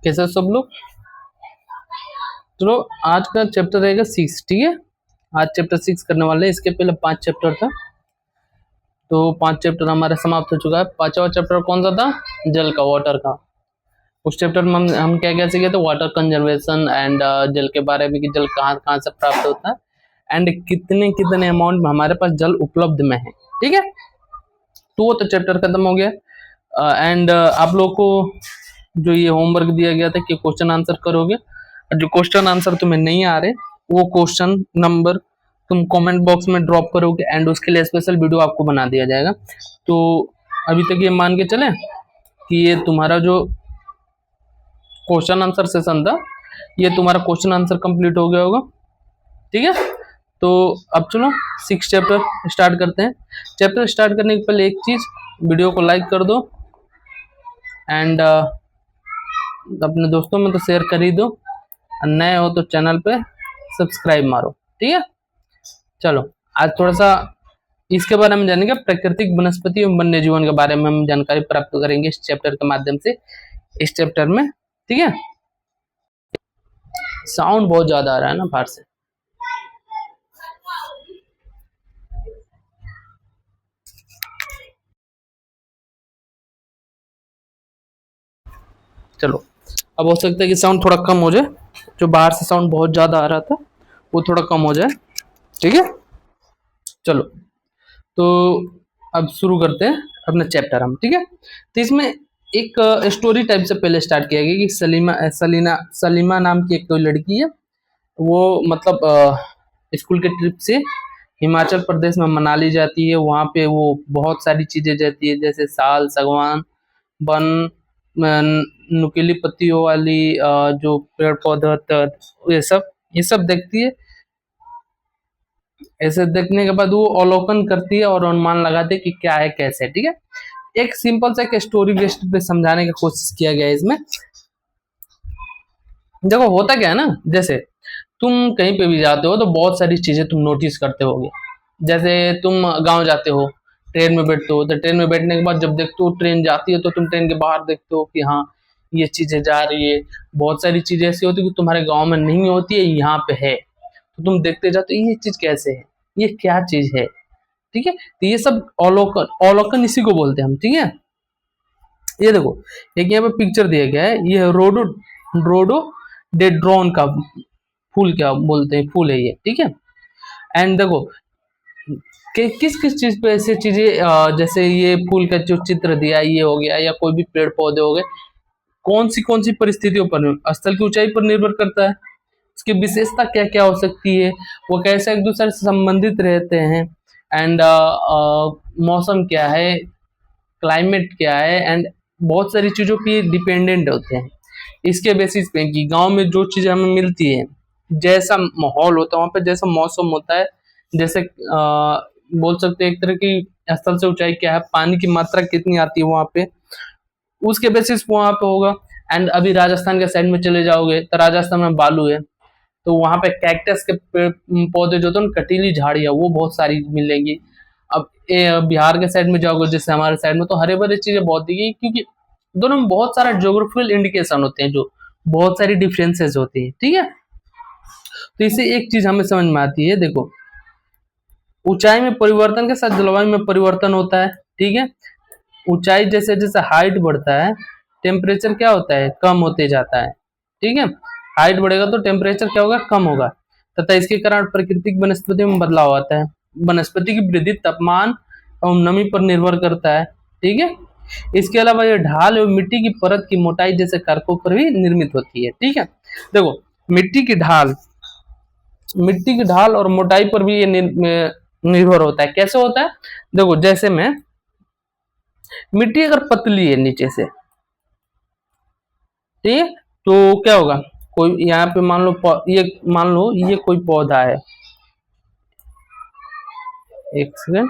कैसे सब लोग? चलो आज का चैप्टर रहेगा 6, ठीक है। आज चैप्टर 6 करने वाले हैं। इसके पहले 5 चैप्टर था, तो 5 चैप्टर हमारा समाप्त हो चुका है। 5वां चैप्टर कौन सा था? जल का, वाटर का। उस चैप्टर में हम क्या क्या सीखे थे? वाटर कंजर्वेशन एंड जल के बारे में कि जल कहाँ कहाँ से प्राप्त होता है एंड कितने कितने अमाउंट में हमारे पास जल उपलब्ध में है, ठीक है। तो वो तो चैप्टर खत्म हो गया। एंड आप लोग को जो ये होमवर्क दिया गया था कि क्वेश्चन आंसर करोगे, और जो क्वेश्चन आंसर तुम्हें नहीं आ रहे वो क्वेश्चन नंबर तुम कमेंट बॉक्स में ड्रॉप करोगे एंड उसके लिए स्पेशल वीडियो आपको बना दिया जाएगा। तो अभी तक ये मान के चले कि ये तुम्हारा जो क्वेश्चन आंसर सेशन था, ये तुम्हारा क्वेश्चन आंसर कंप्लीट हो गया होगा, ठीक है। तो अब चलो 6 चैप्टर स्टार्ट करते हैं। चैप्टर स्टार्ट करने के पहले एक चीज, वीडियो को लाइक कर दो एंड अपने दोस्तों में तो शेयर कर ही दो, नए हो तो चैनल पे सब्सक्राइब मारो, ठीक है। चलो आज थोड़ा सा इसके बारे में जानेंगे, प्राकृतिक वनस्पति एवं वन्य जीवन के बारे में हम जानकारी प्राप्त करेंगे इस चैप्टर के माध्यम से, इस चैप्टर में, ठीक है। साउंड बहुत ज्यादा आ रहा है ना बाहर से। चलो अब हो सकता है कि साउंड थोड़ा कम हो जाए, जो बाहर से साउंड बहुत ज्यादा आ रहा था वो थोड़ा कम हो जाए, ठीक है। चलो तो अब शुरू करते हैं अपना चैप्टर हम, ठीक है। तो इसमें एक स्टोरी टाइप से पहले स्टार्ट किया गया कि सलीमा नाम की एक कोई लड़की है, वो मतलब स्कूल के ट्रिप से हिमाचल प्रदेश में मनाली जाती है। वहाँ पे वो बहुत सारी चीजें जाती है, जैसे साल, सागवान, वन, नुकीली पत्तियों वाली जो पेड़ पौधे होते हैं, ये सब देखती है। ऐसे देखने के बाद वो अवलोकन करती है और अनुमान लगाती है कि क्या है कैसे है, ठीक है। एक सिंपल सा एक स्टोरी बेस्ड पे समझाने की कोशिश किया गया है इसमें। देखो होता क्या है ना, जैसे तुम कहीं पे भी जाते हो तो बहुत सारी चीजें तुम नोटिस करते होगे। जैसे तुम गांव जाते हो, ट्रेन में बैठते हो, तो ट्रेन में बैठने के बाद जब देखते हो ट्रेन जाती है तो तुम ट्रेन के बाहर देखते हो कि हाँ ये चीजें जा रही है। बहुत सारी चीजें ऐसी होती है कि तुम्हारे गांव में नहीं होती है, यहाँ पे है, तो तुम देखते जाते हो ये चीज कैसे है, ये क्या चीज है, ठीक है। तो ये सब अवलोकन, अवलोकन इसी को बोलते हैं हम, ठीक है। ये देखो एक यहाँ पे पिक्चर दिया गया है, ये रोडो डेड्रॉन का फूल, क्या बोलते हैं, फूल है ये, ठीक है। एंड देखो कि किस किस चीज पे ऐसी चीजें जैसे ये फूल का जो चित्र दिया ये हो गया, या कोई भी पेड़ पौधे हो गए, कौन सी परिस्थितियों पर, स्थल की ऊंचाई पर निर्भर करता है, उसकी विशेषता क्या क्या हो सकती है, वो कैसे एक दूसरे से संबंधित रहते हैं, एंड मौसम क्या है, क्लाइमेट क्या है, एंड बहुत सारी चीजों की डिपेंडेंट होते हैं। इसके बेसिस पे कि गांव में जो चीजें हमें मिलती है, जैसा माहौल होता है वहाँ पे, जैसा मौसम होता है, जैसे बोल सकते हैं एक तरह की स्थल से ऊंचाई क्या है, पानी की मात्रा कितनी आती है वहाँ पे, उसके बेसिस पे वहाँ पे होगा। एंड अभी राजस्थान के साइड में चले जाओगे तो राजस्थान में बालू है, तो वहाँ पे कैक्टस के पेड़ पौधे जो होते हैं, कटीली झाड़ियाँ वो बहुत सारी मिलेंगी। अब बिहार के साइड में जाओगे, जैसे हमारे साइड में, तो हरे भरे चीजें बहुत दिखेगी, क्योंकि दोनों में बहुत सारा ज्योग्राफिकल इंडिकेशन होते हैं, जो बहुत सारी डिफरेंसेस होती है, ठीक है। तो इससे एक चीज हमें समझ में आती है, देखो ऊंचाई में परिवर्तन के साथ जलवायु में परिवर्तन होता है, ठीक है। ऊंचाई जैसे जैसे हाइट बढ़ता है, टेम्परेचर क्या होता है, कम होते जाता है, ठीक है। हाइट बढ़ेगा तो टेम्परेचर क्या होगा, कम होगा, तथा इसके कारण प्राकृतिक वनस्पति में बदलाव आता है। वनस्पति की वृद्धि तापमान और नमी पर निर्भर करता है, ठीक है। इसके अलावा ये ढाल एवं मिट्टी की परत की मोटाई जैसे कारकों पर भी निर्मित होती है, ठीक है। देखो मिट्टी की ढाल और मोटाई पर भी ये निर्भर होता है। कैसे होता है, देखो जैसे में मिट्टी अगर पतली है नीचे से, ठीक है, तो क्या होगा, कोई यहाँ पे मान लो ये कोई पौधा है, एक सेकंड,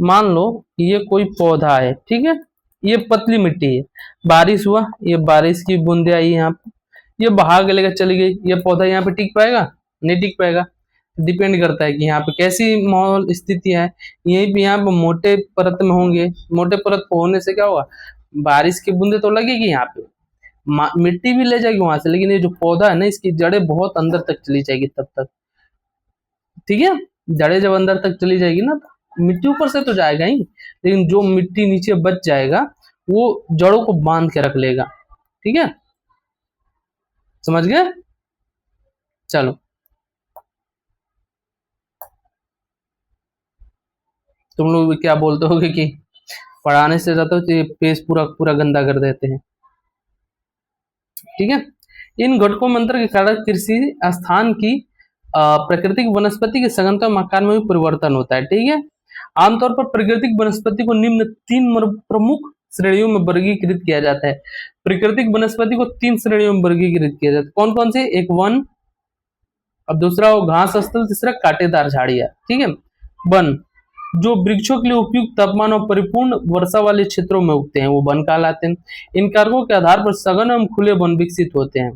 मान लो ये कोई पौधा है, ठीक है, ये पतली मिट्टी है, बारिश हुआ, ये बारिश की बूंदे आई यहाँ पे, ये बहा के लेकर चली गई, ये पौधा यहाँ पे टिक पाएगा, नहीं टिक पाएगा। डिपेंड करता है कि यहाँ पे कैसी माहौल स्थिति है। यहीं पे यहाँ पे मोटे परत में होंगे, मोटे परत पे होने से क्या होगा, बारिश की बूंदे तो लगेगी यहाँ पे, मिट्टी भी ले जाएगी वहां से, लेकिन ये जो पौधा है ना, इसकी जड़ें बहुत अंदर तक चली जाएगी तब तक, ठीक है। जड़ें जब अंदर तक चली जाएगी ना, तो मिट्टी ऊपर से तो जाएगा ही, लेकिन जो मिट्टी नीचे बच जाएगा वो जड़ों को बांध के रख लेगा, ठीक है, समझ गए। चलो, तुम लोग भी क्या बोलते होगे कि पढ़ाने से ज्यादा तो ये पेज पूरा पूरा गंदा कर देते हैं, ठीक है। इन घटकों में अंतर के कारण कृषि स्थान की प्राकृतिक वनस्पति के सघनता और आकार में भी परिवर्तन होता है, ठीक है। आमतौर पर प्राकृतिक वनस्पति को निम्न 3 प्रमुख श्रेणियों में वर्गीकृत किया जाता है। प्राकृतिक वनस्पति को 3 श्रेणियों में वर्गीकृत किया जाता है। कौन कौन से? एक वन, अब दूसरा वो घास स्थल, तीसरा कांटेदार झाड़ियां, ठीक है। वन जो वृक्षों के लिए उपयुक्त तापमान और परिपूर्ण वर्षा वाले क्षेत्रों में उगते हैं वो वन कहलाते हैं। इन कारकों के आधार पर सघन एवं खुले वन विकसित होते हैं,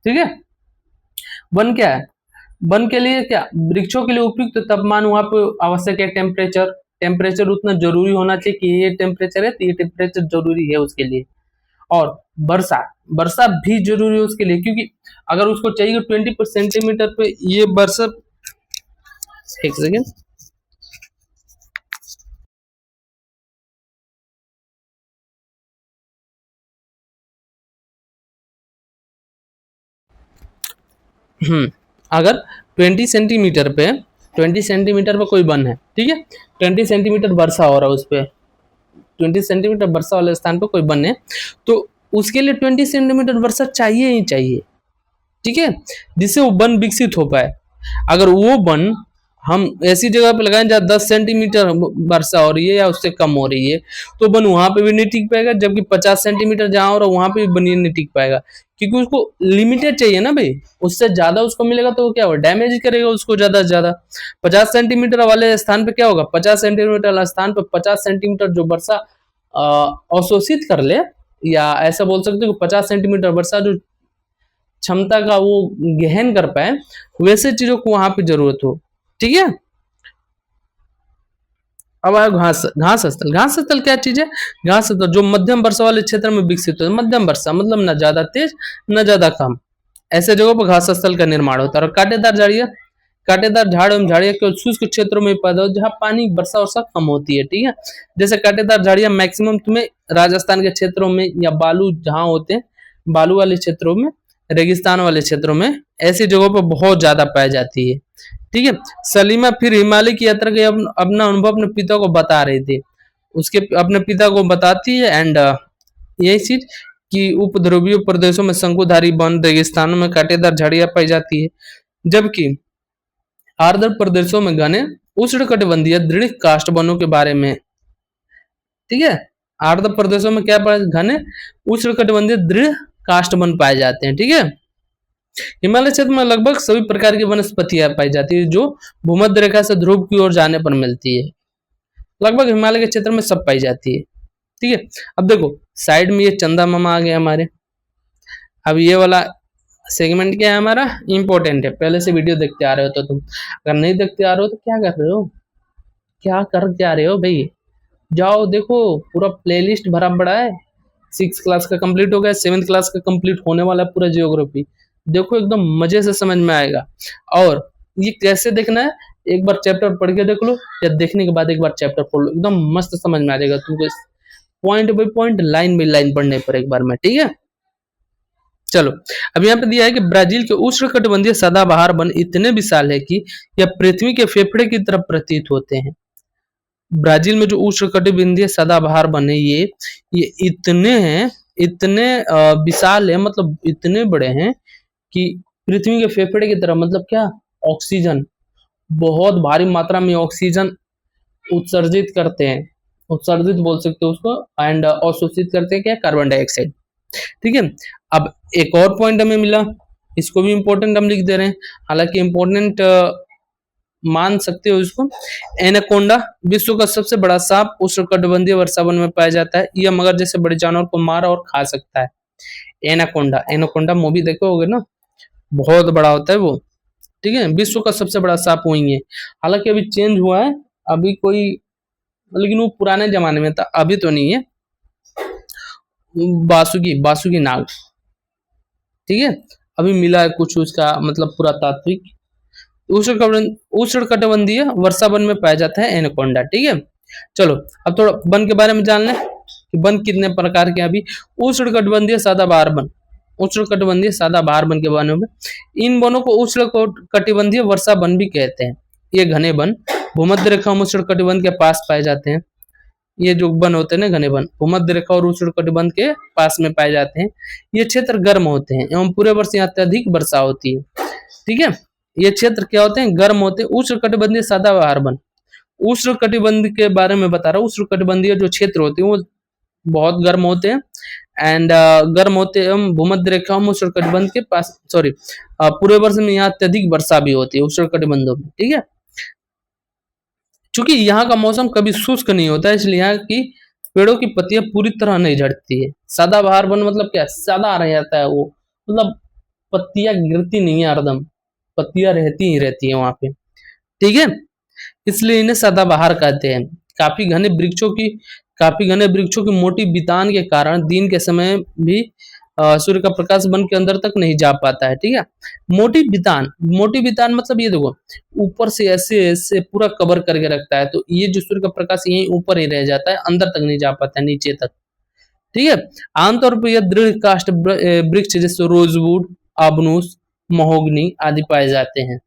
ठीक है। वन क्या है? वन के लिए क्या, वृक्षों के लिए उपयुक्त तापमान वहां पे आवश्यक है। टेम्परेचर, टेम्परेचर उतना जरूरी होना चाहिए कि ये टेम्परेचर है तो ये टेम्परेचर जरूरी है उसके लिए। और वर्षा, वर्षा भी जरूरी है उसके लिए, क्योंकि अगर उसको चाहिए 20 सेंटीमीटर पे ये वर्षा, एक सेकेंड, अगर 20 सेंटीमीटर पे 20 सेंटीमीटर पे कोई वन है, ठीक है, 20 सेंटीमीटर वर्षा हो रहा है उस पर, 20 सेंटीमीटर वर्षा वाले स्थान पर कोई वन है, तो उसके लिए 20 सेंटीमीटर वर्षा चाहिए ही चाहिए, ठीक है, जिससे वो वन विकसित हो पाए। अगर वो वन हम ऐसी जगह पे लगाएं जहाँ 10 सेंटीमीटर वर्षा हो रही है या उससे कम हो रही है, तो वन वहां पे भी नहीं टिक पाएगा, जबकि 50 सेंटीमीटर जहां हो रहा है वहां पे भी वन नहीं टिक पाएगा, क्योंकि उसको लिमिटेड चाहिए ना भाई। उससे ज्यादा उसको मिलेगा तो वो क्या होगा, डैमेज करेगा उसको ज्यादा से ज्यादा। 50 सेंटीमीटर वाले स्थान पे क्या होगा, 50 सेंटीमीटर वाले स्थान पे 50 सेंटीमीटर जो वर्षा अवशोषित कर ले, या ऐसा बोल सकते हो कि 50 सेंटीमीटर वर्षा जो क्षमता का वो गहन कर पाए, वैसे चीजों को वहां पे जरूरत हो, ठीक है। अब आया घास, घास स्थल। घास स्थल क्या चीज है? घास स्थल जो मध्यम वर्षा वाले क्षेत्र में विकसित होता है। मध्यम वर्षा मतलब न ज्यादा तेज न ज्यादा कम, ऐसे जगहों पर घास स्थल का निर्माण होता है। और कांटेदार झाड़ियां, कांटेदार झाड़ एवं झाड़ियां केवल शुष्क क्षेत्रों में पैदा होती है जहाँ पानी वर्षा वर्षा कम होती है, ठीक है। जैसे कांटेदार झाड़ियां मैक्सिमम तुम्हें राजस्थान के क्षेत्रों में या बालू जहाँ होते हैं, बालू वाले क्षेत्रों में, रेगिस्तान वाले क्षेत्रों में, ऐसी जगहों पर बहुत ज्यादा पाई जाती है, ठीक है। सलीमा फिर हिमालय की यात्रा के अपना अनुभव अपने पिता को बता रहे थे, उसके अपने पिता को बताती है। एंड यही चीज कि उपध्रुवीय प्रदेशों में शंकुधारी वन, रेगिस्तानों में कांटेदार झाड़ियां पाई जाती है, जबकि आर्द्र प्रदेशों में घने उष्णकटिबंधीय दृढ़ काष्ठ वनों के बारे में, ठीक है। आर्द्र प्रदेशों में क्या पाए, घने उष्णकटिबंधीय दृढ़ काष्ठ वन पाए जाते हैं, ठीक है। हिमालय क्षेत्र में लगभग सभी प्रकार की वनस्पतियां पाई जाती है जो भूमध्य रेखा से ध्रुव की ओर जाने पर मिलती है। लगभग हिमालय के क्षेत्र में सब पाई जाती है, ठीक है। अब देखो साइड में ये चंदा मामा आ गया हमारे। अब ये वाला सेगमेंट क्या है हमारा, इंपॉर्टेंट है, पहले से वीडियो देखते आ रहे हो तो तुम, अगर नहीं देखते आ रहे हो तो क्या कर रहे हो, क्या कर क्या रहे हो भाई, जाओ देखो, पूरा प्लेलिस्ट भरा पड़ा है। 6 क्लास का कंप्लीट हो गया, 7th क्लास का कंप्लीट होने वाला है पूरा जियोग्राफी, देखो एकदम मजे से समझ में आएगा। और ये कैसे देखना है, एक बार चैप्टर पढ़ के देख लो, या देखने के बाद एक बार चैप्टर पढ़ लो, एकदम मस्त समझ में आ जाएगा तुमको, point by point, line by line पढ़ने पर एक बार में, ठीक है। चलो, अब यहाँ पे दिया है कि ब्राजील के उष्णकटिबंधीय सदाबहार वन इतने विशाल है कि यह पृथ्वी के फेफड़े की तरफ प्रतीत होते हैं। ब्राजील में जो उष्णकटिबंधीय सदाबहार वन है ये इतने हैं, इतने विशाल है, मतलब इतने बड़े हैं कि पृथ्वी के फेफड़े की तरफ, मतलब क्या, ऑक्सीजन, बहुत भारी मात्रा में ऑक्सीजन उत्सर्जित करते हैं, उत्सर्जित बोल सकते हो उसको, एंड अवशोषित करते हैं क्या, कार्बन डाइऑक्साइड, ठीक है। अब एक और पॉइंट हमें मिला, इसको भी इंपॉर्टेंट हम लिख दे रहे हैं, हालांकि इंपॉर्टेंट मान सकते हो इसको। एनाकोंडा विश्व का सबसे बड़ा सांप उष्णकटिबंधीय वर्षावन में पाया जाता है, यह मगर जैसे बड़े जानवर को मार और खा सकता है। एनाकोंडा, एनाकोंडा मूवी देखे होगे ना, बहुत बड़ा होता है वो, ठीक है, विश्व का सबसे बड़ा सांप वही है। हालांकि अभी चेंज हुआ है, अभी कोई, लेकिन वो पुराने जमाने में था, अभी तो नहीं है। बासुकी, बासुकी नाग, ठीक है, अभी मिला है कुछ उसका मतलब पुरातात्विक। उष्णकटिबंधीय वर्षा वन में पाया जाता है एनाकोंडा, ठीक है। चलो अब थोड़ा वन के बारे में जान लें कि वन कितने प्रकार के हैं। अभी उष्णकटिबंधीय सदाबहार वन, उष्णकटिबंधीय सदाबहार वन के बारे में, इन वनों को उष्णकटिबंधीय वर्षा वन भी कहते हैं। ये घने वन भूमध्य रेखा और उष्णकटिबंध के पास पाए जाते हैं। ये जो वन होते हैं ना घने वन, भूमध्य रेखा और उष्णकटिबंध के पास में पाए जाते हैं। ये क्षेत्र गर्म होते हैं एवं पूरे वर्ष यहाँ अत्यधिक वर्षा होती है, ठीक है। ये क्षेत्र क्या होते हैं, गर्म होते हैं। उष्णकटिबंधीय सदाबहार वन, उष्णकटिबंध के बारे में बता रहा हूँ। उष्णकटिबंधीय जो क्षेत्र होते हैं वो बहुत गर्म होते हैं एंड गर्म होते हैं एवं भूमध्य रेखा और उष्णकटिबंध के पास, सॉरी, पूरे वर्ष में यहाँ अत्यधिक वर्षा भी होती है उष्णकटिबंधों में, ठीक है। चूंकि यहाँ का मौसम कभी शुष्क नहीं होता है, इसलिए यहाँ की पेड़ों की पत्तियां पूरी तरह नहीं झड़ती है। सदाबहार वन मतलब क्या, सदा रह जाता है वो, मतलब पत्तियां गिरती नहीं है, हरदम पत्तियां रहती ही रहती है वहां पे, ठीक है। इसलिए इन्हें सदाबहार कहते हैं। काफी घने वृक्षों की मोटी बितान के कारण दिन के समय भी सूर्य का प्रकाश वन के अंदर तक नहीं जा पाता है, ठीक है। मोटी बितान मतलब ये देखो, ऊपर से ऐसे ऐसे पूरा कवर करके रखता है, तो ये जो सूर्य का प्रकाश यहीं ऊपर ही रह जाता है, अंदर तक नहीं जा पाता है, नीचे तक, ठीक है। आमतौर पर यह दृढ़ काष्ठ वृक्ष जैसे रोजवुड, आबनूस, महोगनी आदि पाए जाते हैं,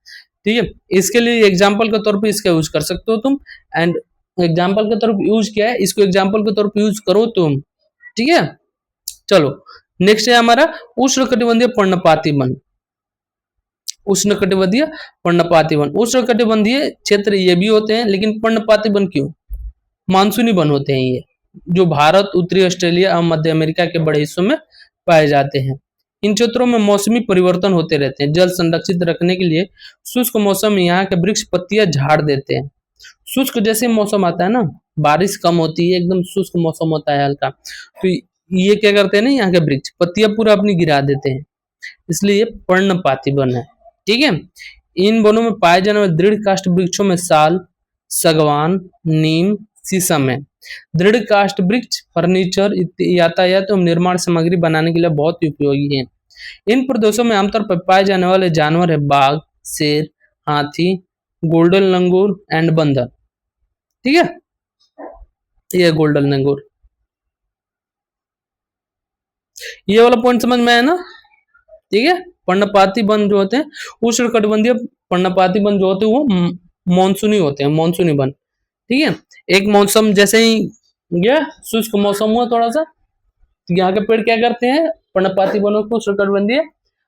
ठीक है। इसके लिए एग्जाम्पल के तौर पे इसका यूज कर सकते हो तुम, एंड एग्जाम्पल के तौर पे यूज किया है, इसको एग्जाम्पल के तौर पे यूज करो तुम, ठीक है। चलो नेक्स्ट है हमारा उष्णकटिबंधीय पर्णपाती वन। उष्णकटिबंधीय पर्णपाती वन, उष्णकटिबंधीय क्षेत्र ये भी होते हैं, लेकिन पर्णपाती वन क्यों, मानसूनी वन होते हैं ये, जो भारत, उत्तरी ऑस्ट्रेलिया और मध्य अमेरिका के बड़े हिस्सों में पाए जाते हैं। इन क्षेत्रों में मौसमी परिवर्तन होते रहते हैं। जल संरक्षित रखने के लिए शुष्क मौसम में यहाँ के वृक्ष पत्तियां झाड़ देते हैं। शुष्क जैसे मौसम आता है ना, बारिश कम होती है, एकदम शुष्क मौसम होता है हल्का, तो ये क्या करते हैं ना, यहाँ के वृक्ष पत्तियां पूरा अपनी गिरा देते हैं, इसलिए ये पर्णपाती वन है, ठीक है। इन वनों में पाए जाने वाले दृढ़ काष्ठ वृक्षों में साल, सागवान, नीम, शीशम है। दृढ़ काष्ठ वृक्ष फर्नीचर, यातायात एवं निर्माण सामग्री बनाने के लिए बहुत उपयोगी है। इन प्रदेशों में आमतौर पर पाए जाने वाले जानवर है बाघ, शेर, हाथी, गोल्डन लंगूर एंड बंदर, ठीक है। ये गोल्डन लंगूर, ये वाला पॉइंट समझ में आया ना, ठीक है। पर्णपाती वन जो होते हैं, उष्णकटिबंधीय पर्णपाती वन जो होते हैं वो मानसूनी होते हैं, मानसूनी वन, ठीक है। एक मौसम जैसे ही ये शुष्क मौसम हुआ थोड़ा सा, तो यहाँ के पेड़ क्या करते हैं, पर्णपाती वनों को उष्णकटिबंधीय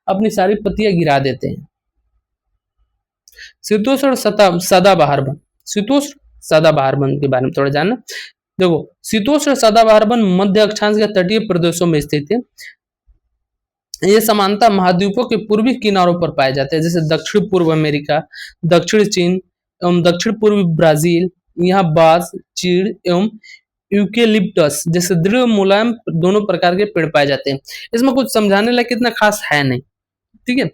अपनी सारी पत्तियां गिरा देते हैं। शीतोष्ण सदाबहार वन, शीतोष्ण सदाबहार वन के बारे में थोड़ा जानना। देखो शीतोष्ण सदाबहार वन मध्य अक्षांश के तटीय प्रदेशों में स्थित है। ये समानता महाद्वीपों के पूर्वी किनारों पर पाए जाते हैं, जैसे दक्षिण पूर्व अमेरिका, दक्षिण चीन एवं दक्षिण पूर्वी ब्राजील। यहाँ बांस, चीड़ एवं यूकेलिप्टस जैसे दृढ़ मुलायम दोनों प्रकार के पेड़ पाए जाते हैं। इसमें कुछ समझाने लायक इतना खास है नहीं, ठीक है।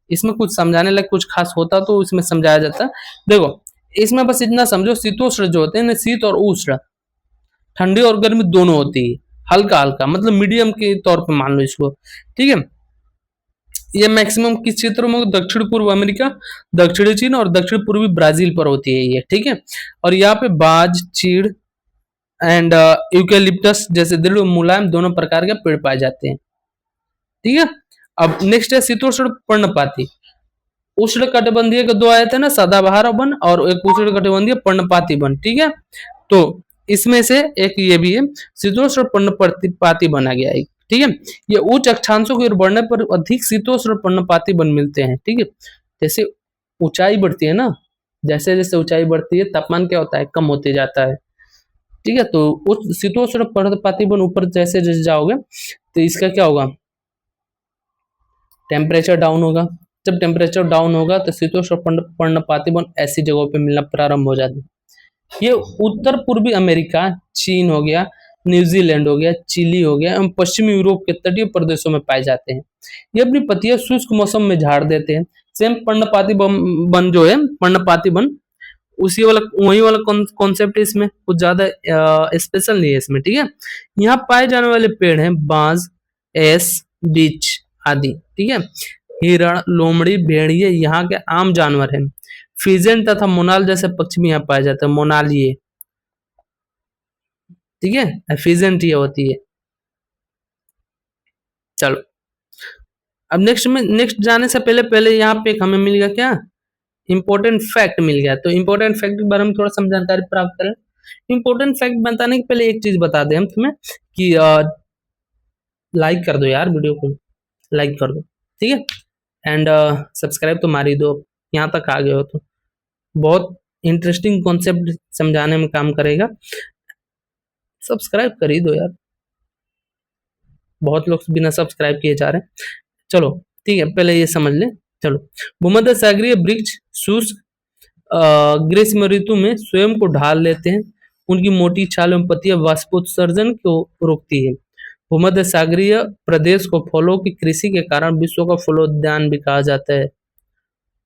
इसमें कुछ समझाने लायक कुछ खास होता तो इसमें समझाया जाता। देखो इसमें बस इतना समझो, शीतोष्ण जो होते हैं, शीत और उष्ण, ठंडी और गर्मी दोनों होती है, हल्का हल्का मतलब मीडियम के तौर पे मान लो इसको, ठीक है। ये मैक्सिमम किस क्षेत्रों में, दक्षिण पूर्व अमेरिका, दक्षिणी चीन और दक्षिण पूर्वी ब्राजील पर होती है ये, ठीक है। और यहाँ पे बाज, चीड़ एंड यूकेलिप्टस जैसे दृढ़ मुलायम दोनों प्रकार के पेड़ पाए जाते हैं, ठीक है। अब नेक्स्ट है शीतोष्ण पर्णपाती। उष्ण कटिबंधीय के दो आए थे ना, सदाबहार वन और एक उष्ण कटिबंधीय पर्णपाती वन, ठीक है। तो इसमें से एक ये भी है, शीतोष्ण पर्णपाती बना गया है, ठीक है। ये उच्च अक्षांशों की ओर बढ़ने पर अधिक शीतोष्ण पर्णपाती वन मिलते हैं, ठीक है। जैसे ऊंचाई बढ़ती है ना, जैसे जैसे ऊंचाई बढ़ती है तापमान क्या होता है, कम होते जाता है, ठीक है। तो उच्च शीतोष्ण पर्णपाती वन ऊपर जैसे जैसे जाओगे तो इसका क्या होगा, टेम्परेचर डाउन होगा। जब टेम्परेचर डाउन होगा तो शीतोष्ण पर्णपाती वन ऐसी जगहों पे मिलना प्रारंभ हो जाते हैं। ये उत्तर पूर्वी अमेरिका, चीन हो गया, न्यूजीलैंड हो गया, चिली हो गया एवं पश्चिमी यूरोप के तटीय प्रदेशों में पाए जाते हैं। ये अपनी पत्तियां शुष्क मौसम में झाड़ देते हैं। सेम पर्णपाती वन जो है, पर्णपाती वन उसी वाला वही वाला कॉन्सेप्ट है इसमें, कुछ ज्यादा स्पेशल नहीं है इसमें, ठीक है। यहाँ पाए जाने वाले पेड़ हैं बांज, एस, बीच आदि, ठीक है। हिरण, लोमड़ी, भेड़िए यहाँ के आम जानवर हैं। फिजेंट तथा मोनाल जैसे पक्षी भी यहाँ पाए जाते हैं, मोनाल ये, ठीक है, फिजेंट ये होती है। चलो अब नेक्स्ट जाने से पहले पहले यहाँ पे हमें मिल गया क्या, इंपॉर्टेंट फैक्ट मिल गया। तो इंपॉर्टेंट फैक्ट के बारे में थोड़ा सा जानकारी प्राप्त करें। इंपॉर्टेंट फैक्ट बताने के पहले एक चीज बता दें हम तुम्हें कि लाइक कर दो यार, वीडियो को लाइक कर दो, ठीक है। एंड सब्सक्राइब तो मार ही दो, यहाँ तक आ गए हो तो बहुत इंटरेस्टिंग कॉन्सेप्ट समझाने में काम करेगा। सब्सक्राइब कर ही दो यार, बहुत लोग बिना सब्सक्राइब किए जा रहे हैं। चलो ठीक है, पहले ये समझ ले। चलो, भूमध्य सागरीय वृक्ष शुष्क ग्रीष्म ऋतु में स्वयं को ढाल लेते हैं। उनकी मोटी छाल एवं पत्तियां वाष्पोत्सर्जन को रोकती है। भूमध्य सागरीय प्रदेश को फलों की कृषि के कारण विश्व का फलोद्यान भी कहा जाता है।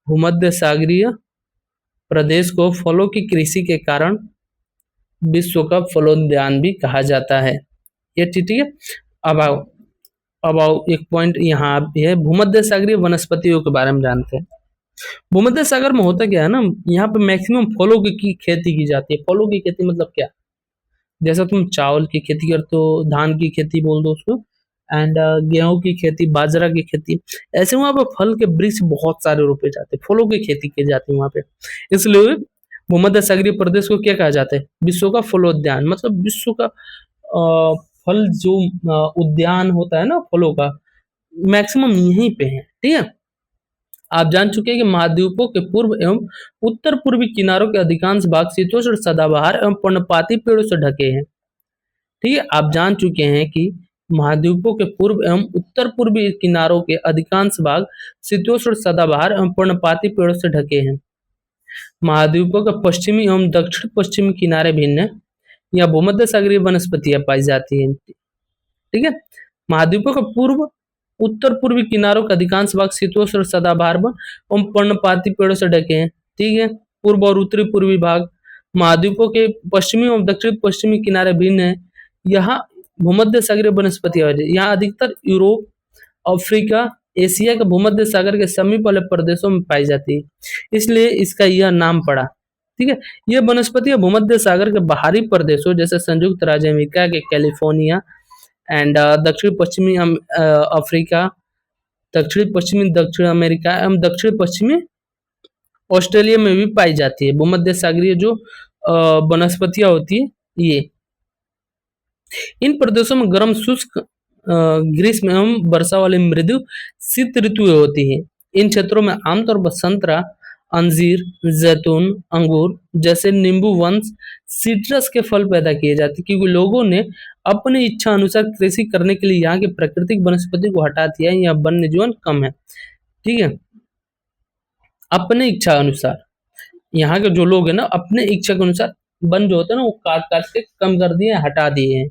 भूमध्य सागरीय प्रदेश को फलों की कृषि के कारण विश्व का फलोद्यान भी कहा जाता है। ये ठीक है। अब आओ एक पॉइंट यहाँ भी है, भूमध्य सागरीय वनस्पतियों के बारे में जानते हैं। भूमध्य सागर में होता क्या है ना, यहाँ पे मैक्सिमम फलों की खेती की जाती है। फलों की खेती मतलब क्या, जैसा तुम चावल की खेती करते हो, धान की खेती बोल दो उसको, एंड गेहूं की खेती, बाजरा की खेती, ऐसे वहां पे फल के वृक्ष बहुत सारे रोपे जाते हैं, फलों की खेती की जाती है वहां पे। इसलिए भूमध्य सागरीय प्रदेश को क्या कहा जाता है, विश्व का फलोद्यान। मतलब विश्व का फल जो उद्यान होता है ना फलों का, मैक्सिमम यहीं पे है, ठीक है। आप जान चुके हैं कि महाद्वीपों के पूर्व एवं उत्तर पूर्वी किनारों के अधिकांश भाग शीतोष्ण सदाबहार एवं पर्णपाती पेड़ों से ढके हैं, ठीक है। आप जान चुके हैं कि महाद्वीपों के पूर्व एवं उत्तर पूर्वी किनारों के अधिकांश भाग शीतोष्ण सदाबहार एवं पर्णपाती पेड़ों से ढके हैं। महाद्वीपों के पश्चिमी एवं दक्षिण पश्चिमी किनारे भिन्न है। यहाँ भूमध्य सागरीय वनस्पतियां पाई जाती हैं, ठीक है। महाद्वीपों के पूर्व उत्तर पूर्वी किनारों का अधिकांश भाग शीतोष्ण सदाबहार वन एवं पर्णपाती पेड़ों से ढके हैं, ठीक है। पूर्व और उत्तरी पूर्वी भाग महाद्वीपों के पश्चिमी और दक्षिण पश्चिमी किनारे भिन्न है। यहाँ भूमध्य सागरीय वनस्पतियां, यहाँ अधिकतर यूरोप, अफ्रीका, एशिया के भूमध्य सागर के समीप वाले प्रदेशों में पाई जाती है, इसलिए इसका यह नाम पड़ा, ठीक है। यह वनस्पतियां भूमध्य सागर के बाहरी प्रदेशों जैसे संयुक्त राज्य अमेरिका के कैलिफोर्निया एंड दक्षिण पश्चिमी अफ्रीका, दक्षिण पश्चिमी दक्षिण अमेरिका एवं दक्षिण पश्चिमी ऑस्ट्रेलिया में भी पाई जाती है। भूमध्य सागरीय जो वनस्पतियां होती है ये, इन प्रदेशों में गर्म शुष्क ग्रीष्म एवं वर्षा वाली मृदु शीत ऋतुएं होती हैं। इन क्षेत्रों में आमतौर पर संतरा, अंजीर, जैतून, अंगूर जैसे नींबू वंश सिट्रस के फल पैदा किए जाते हैं, क्योंकि लोगों ने अपनी इच्छा अनुसार कृषि करने के लिए यहाँ की प्राकृतिक वनस्पति को हटा दिया है। यहाँ वन्य जीवन कम है, ठीक है। अपने इच्छा अनुसार यहाँ के जो लोग है ना, अपने इच्छा के अनुसार वन जो होता है ना वो काट काट के कम कर दिए, हटा दिए हैं,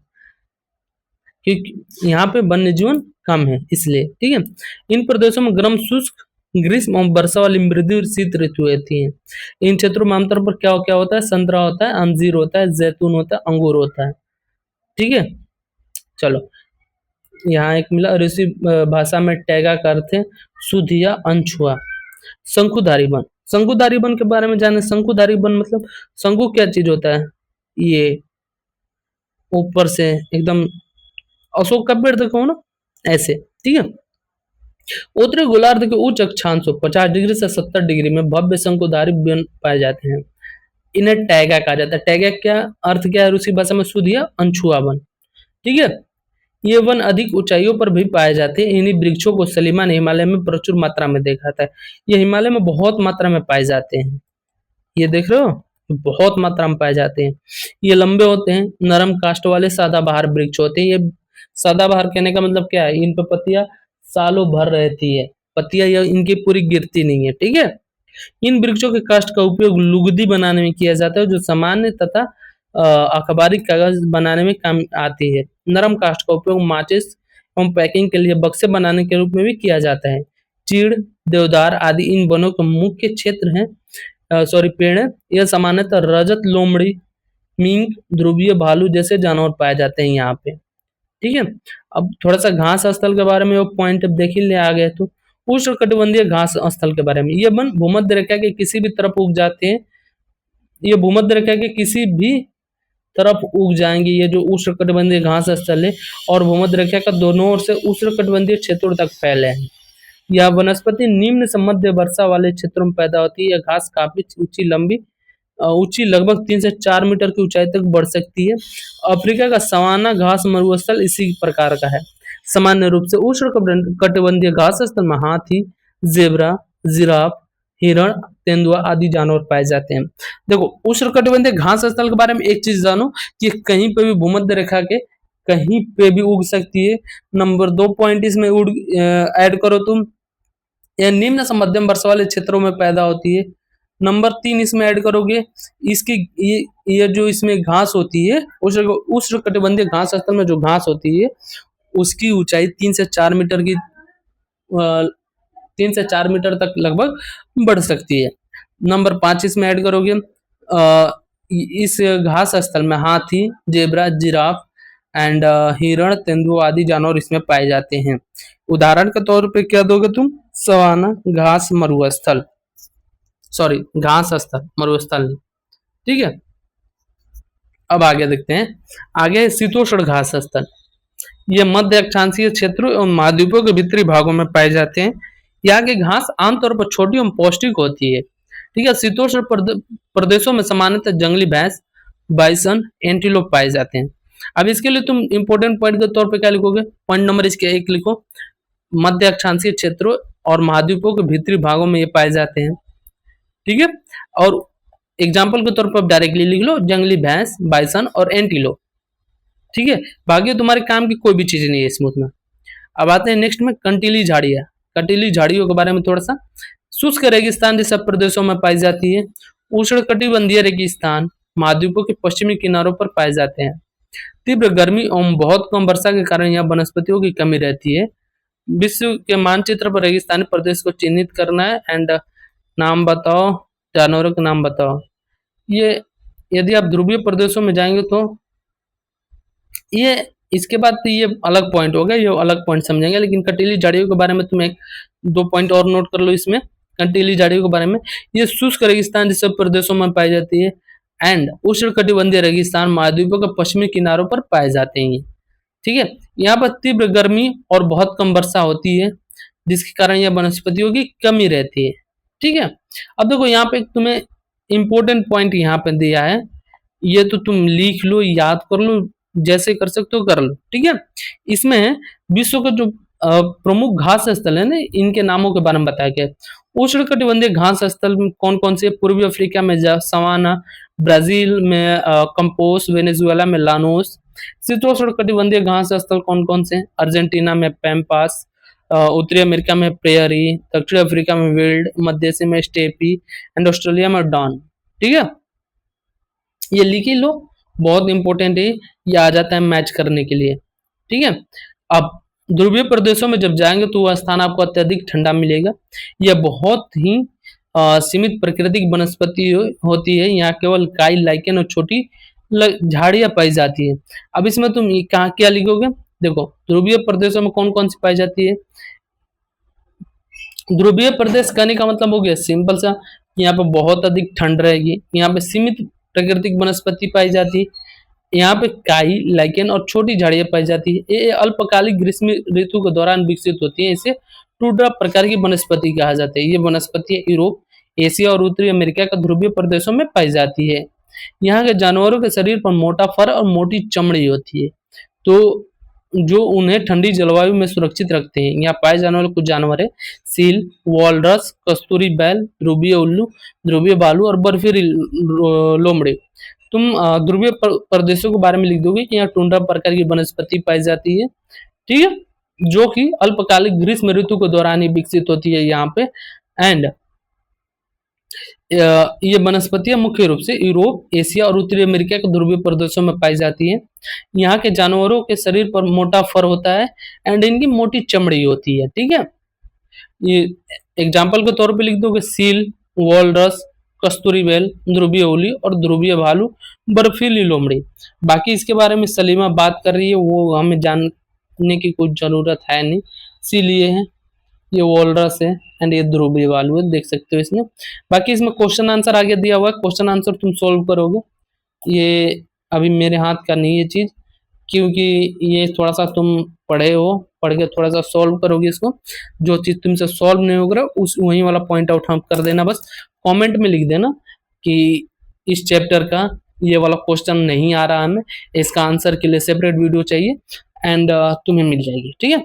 क्योंकि यहाँ पे वन्य जीवन कम है इसलिए, ठीक है। इन प्रदेशों में गर्म शुष्क ग्रीष्म और वर्षा वाली मृदु शीत ऋतु होती है। इन क्षेत्रों में आमतौर पर क्या क्या होता है, संतरा होता है, अंजीर होता है, जैतून होता है, अंगूर होता है, ठीक है। चलो यहाँ एक मिला, ऋषि भाषा में टैगा का अर्थ है शुद्ध या अनछुआ। शंकुधारी वन, शंकुधारी वन के बारे में जाने। शंकुधारी वन मतलब शंकु क्या चीज होता है, ये ऊपर से एकदम अशोक का पेड़ देखो ना ऐसे, ठीक है। उत्तरी गोलार्ध के उच्च अक्षांशों 50 डिग्री से 70 डिग्री में भव्य शंकुधारी वन पाए जाते हैं। इन्हें टैगा कहा जाता है। टैगा क्या अर्थ क्या है, रूसी भाषा में शुद्ध या अनछुआ वन, ठीक है। ये वन अधिक ऊंचाइयों पर भी पाए जाते हैं। इन्हीं वृक्षों को सलीमान हिमालय में प्रचुर मात्रा में देखा जाता है। ये हिमालय में बहुत मात्रा में पाए जाते हैं, ये देख रहे हो, बहुत मात्रा में पाए जाते हैं। ये लंबे होते हैं, नरम काष्ठ वाले सदाबहार वृक्ष होते हैं। ये सदाबहार कहने का मतलब क्या है, इन पर पत्तियां सालों भर रहती है, पत्तियां इनकी पूरी गिरती नहीं है, ठीक है। इन वृक्षों के काष्ठ का उपयोग लुगदी बनाने में किया जाता है, जो सामान्य तथा अखबारी कागज बनाने में काम आती है। नरम काष्ठ का उपयोग माचिस एवं पैकिंग के लिए बक्से बनाने के रूप में भी किया जाता है। चीड़, देवदार आदि इन वनों के मुख्य क्षेत्र हैं, पेड़ है। यह सामान्यतः रजत लोमड़ी, मिंक, ध्रुवीय भालू जैसे जानवर पाए जाते हैं यहाँ पे। ठीक है, अब थोड़ा सा घास स्थल के बारे में वो पॉइंट अब देख ही ले आ गए। तो उष्णकटिबंधीय घास स्थल के बारे में, ये वन भूमध्य रेखा के किसी भी तरफ उग जाते हैं। ये भूमध्य रेखा के किसी भी तरफ उग जाएंगे, ये जो उष्णकटिबंधीय घास स्थल है, और भूमध्य रेखा का दोनों ओर से उष्णकटिबंधीय क्षेत्रों तक फैले हैं। यह वनस्पति निम्न से मध्य वर्षा वाले क्षेत्रों में पैदा होती है। यह घास काफी ऊंची लगभग 3 से 4 मीटर की ऊंचाई तक बढ़ सकती है। अफ्रीका का सवाना घास मरुस्थल इसी प्रकार का है। सामान्य रूप से उष्णकटिबंधीय घास स्थल में हाथी, जेब्रा, जिराफ, हिरण, तेंदुआ आदि जानवर पाए जाते हैं। देखो, उष्णकटिबंधीय घास स्थल के बारे में एक चीज जानो कि कहीं पे भी भूमध्य रेखा के कहीं पे भी उग सकती है। नंबर 2 पॉइंट इसमें ऐड करो तुम, यह निम्न से मध्यम वर्षा वाले क्षेत्रों में पैदा होती है। नंबर 3 इसमें ऐड करोगे, इसकी ये जो इसमें घास होती है, उष्णकटिबंधीय घास स्थल में जो घास होती है उसकी ऊंचाई 3 से 4 मीटर की 3 से 4 मीटर तक लगभग बढ़ सकती है। नंबर 5 इसमें ऐड करोगे, इस घास स्थल में हाथी, जेब्रा, जिराफ एंड हिरण, तेंदुआ आदि जानवर इसमें पाए जाते हैं। उदाहरण के तौर पे क्या दोगे तुम, सवाना घास मरुस्थल, घास स्थल मरुस्थल। ठीक है, अब आगे देखते हैं। आगे शीतोष्ण घास स्थल, ये मध्य अक्षांशीय क्षेत्रों एवं महाद्वीपों के भीतरी भागों में पाए जाते हैं। यहाँ की घास आमतौर पर छोटी एवं पौष्टिक होती है। ठीक है, शीतोष्ण प्रदेशों में सामान्यतः जंगली भैंस, बाइसन, एंटीलोप पाए जाते हैं। अब इसके लिए तुम इंपोर्टेंट पॉइंट के तौर पे क्या लिखोगे, पॉइंट नंबर इसके 1 लिखो, मध्य अक्षांशीय क्षेत्रों और महाद्वीपों के भीतरी भागों में ये पाए जाते हैं। ठीक है, और एग्जाम्पल के तौर पर डायरेक्टली लिख लो, जंगली भैंस, बाइसन और एंटीलोप। ठीक है, बाकी तुम्हारे काम की कोई भी चीज नहीं है स्मूथ में। अब आते हैं नेक्स्ट में कंटीली झाड़ियां। कंटीली झाड़ियों के बारे में थोड़ा सा, शुष्क रेगिस्तान जैसे प्रदेशों में पाई जाती है। उष्णकटिबंधीय रेगिस्तान महाद्वीपों के पश्चिमी किनारों पर पाए जाते हैं। तीव्र गर्मी एवं बहुत कम वर्षा के कारण यहाँ वनस्पतियों की कमी रहती है। विश्व के मानचित्र पर रेगिस्तानी प्रदेश को चिन्हित करना है एंड नाम बताओ, जानवरों के नाम बताओ। ये यदि आप ध्रुवीय प्रदेशों में जाएंगे तो ये इसके बाद तो ये अलग पॉइंट हो गया, ये अलग पॉइंट समझेंगे। लेकिन कंटीली झाड़ियों के बारे में तुम 1-2 पॉइंट और नोट कर लो इसमें। कंटीली झाड़ियों के बारे में, ये शुष्क रेगिस्तान जैसे प्रदेशों में पाई जाती है एंड उष्णकटिबंधीय रेगिस्तान महाद्वीपों के पश्चिमी किनारों पर पाए जाते हैं। ठीक है, यहाँ पर तीव्र गर्मी और बहुत कम वर्षा होती है, जिसके कारण यह वनस्पतियों की कमी रहती है। ठीक है, अब देखो यहाँ पे तुम्हें इंपॉर्टेंट पॉइंट यहाँ पे दिया है, ये तो तुम लिख लो, याद कर लो, जैसे कर सकते हो कर लो। ठीक है, इसमें विश्व के जो प्रमुख घास स्थल है ना, इनके नामों के बारे में बताया गया। उष्णकटिबंधीय घास स्थल कौन कौन से, पूर्वी अफ्रीका में सवाना, ब्राजील में कंपोस, वेनेजुएला में लानोस। शीतोष्ण कटिबंधीय घास स्थल कौन कौन से, अर्जेंटीना में पैम्पास, उत्तरी अमेरिका में प्रेयरी, दक्षिण अफ्रीका में विल्ड, मध्य एशिया में स्टेपी एंड ऑस्ट्रेलिया में डॉन। ठीक है, ये लिख ही लो, बहुत इंपॉर्टेंट है, ये आ जाता है मैच करने के लिए। ठीक है, अब ध्रुवीय प्रदेशों में जब जाएंगे तो वह स्थान आपको अत्यधिक ठंडा मिलेगा। यह बहुत ही सीमित प्राकृतिक वनस्पति होती है। यहाँ केवल काई, लाइकेन और छोटी झाड़ियां पाई जाती है। अब इसमें तुम कहाँ क्या लिखोगे, देखो ध्रुवीय प्रदेशों में कौन कौन सी पाई जाती है। ध्रुवीय प्रदेश कहने का मतलब हो गया सिंपल सा, यहाँ पे बहुत अधिक ठंड रहेगी, यहाँ पे सीमित प्राकृतिक वनस्पति पाई जाती है, यहाँ पे काई, लाइकेन और छोटी झाड़ियां पाई जाती है। ये अल्पकालिक ग्रीष्म ऋतु के दौरान विकसित होती है। इसे टुंड्रा प्रकार की वनस्पति कहा जाता है। ये वनस्पति यूरोप, एशिया और उत्तरी अमेरिका के ध्रुवीय प्रदेशों में पाई जाती है। यहाँ के जानवरों के शरीर पर मोटा फर और मोटी चमड़ी होती है, तो जो उन्हें ठंडी जलवायु में सुरक्षित रखते हैं। यहाँ पाए जाने वाले कुछ जानवर है, सील, वॉलरस, कस्तूरी बैल, ध्रुवीय उल्लू, ध्रुवीय भालू और बर्फीली लोमड़ी। तुम ध्रुवीय प्रदेशों के बारे में लिख दोगे कि यहाँ टुंड्रा प्रकार की वनस्पति पाई जाती है। ठीक है, जो कि अल्पकालिक ग्रीष्म ऋतु के दौरान ही विकसित होती है यहाँ पे। एंड ये वनस्पतियां मुख्य रूप से यूरोप, एशिया और उत्तरी अमेरिका के ध्रुवीय प्रदेशों में पाई जाती है। यहाँ के जानवरों के शरीर पर मोटा फर होता है एंड इनकी मोटी चमड़ी होती है। ठीक है, ये एग्जाम्पल के तौर पे लिख दो कि सील, वॉलरस, कस्तूरी बेल, ध्रुवीय उली और ध्रुवीय भालू, बर्फीली लोमड़ी। बाकी इसके बारे में सलीमा बात कर रही है, वो हमें जानने की कोई जरूरत है नहीं। सील ये है, ये वॉलरस है एंड ये ध्रुवीय भालू है, देख सकते हो इसमें। बाकी इसमें क्वेश्चन आंसर आगे दिया हुआ है, क्वेश्चन आंसर तुम सोल्व करोगे। ये अभी मेरे हाथ का नहीं है चीज, क्योंकि ये थोड़ा सा तुम पढ़े हो, पढ़ के थोड़ा सा सॉल्व करोगे इसको। जो चीज तुमसे सॉल्व नहीं होगा उस वही वाला पॉइंट आउट हम कर देना, बस कमेंट में लिख देना कि इस चैप्टर का ये वाला क्वेश्चन नहीं आ रहा हमें, इसका आंसर के लिए सेपरेट वीडियो चाहिए एंड तुम्हें मिल जाएगी। ठीक है,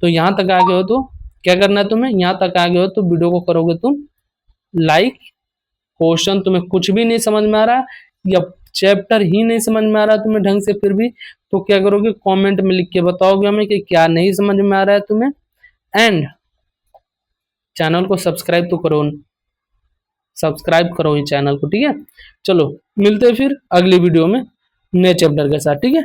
तो यहाँ तक आ गए हो तो क्या करना है तुम्हें, यहाँ तक आ गए हो तो वीडियो को करोगे तुम लाइक। क्वेश्चन तुम्हें कुछ भी नहीं समझ में आ रहा या चैप्टर ही नहीं समझ में आ रहा तुम्हें ढंग से फिर भी, तो क्या करोगे, कमेंट में लिख के बताओगे हमें कि क्या नहीं समझ में आ रहा है तुम्हें। एंड चैनल को सब्सक्राइब तो करो, सब्सक्राइब करो इस चैनल को। ठीक है, चलो मिलते हैं फिर अगली वीडियो में नए चैप्टर के साथ। ठीक है।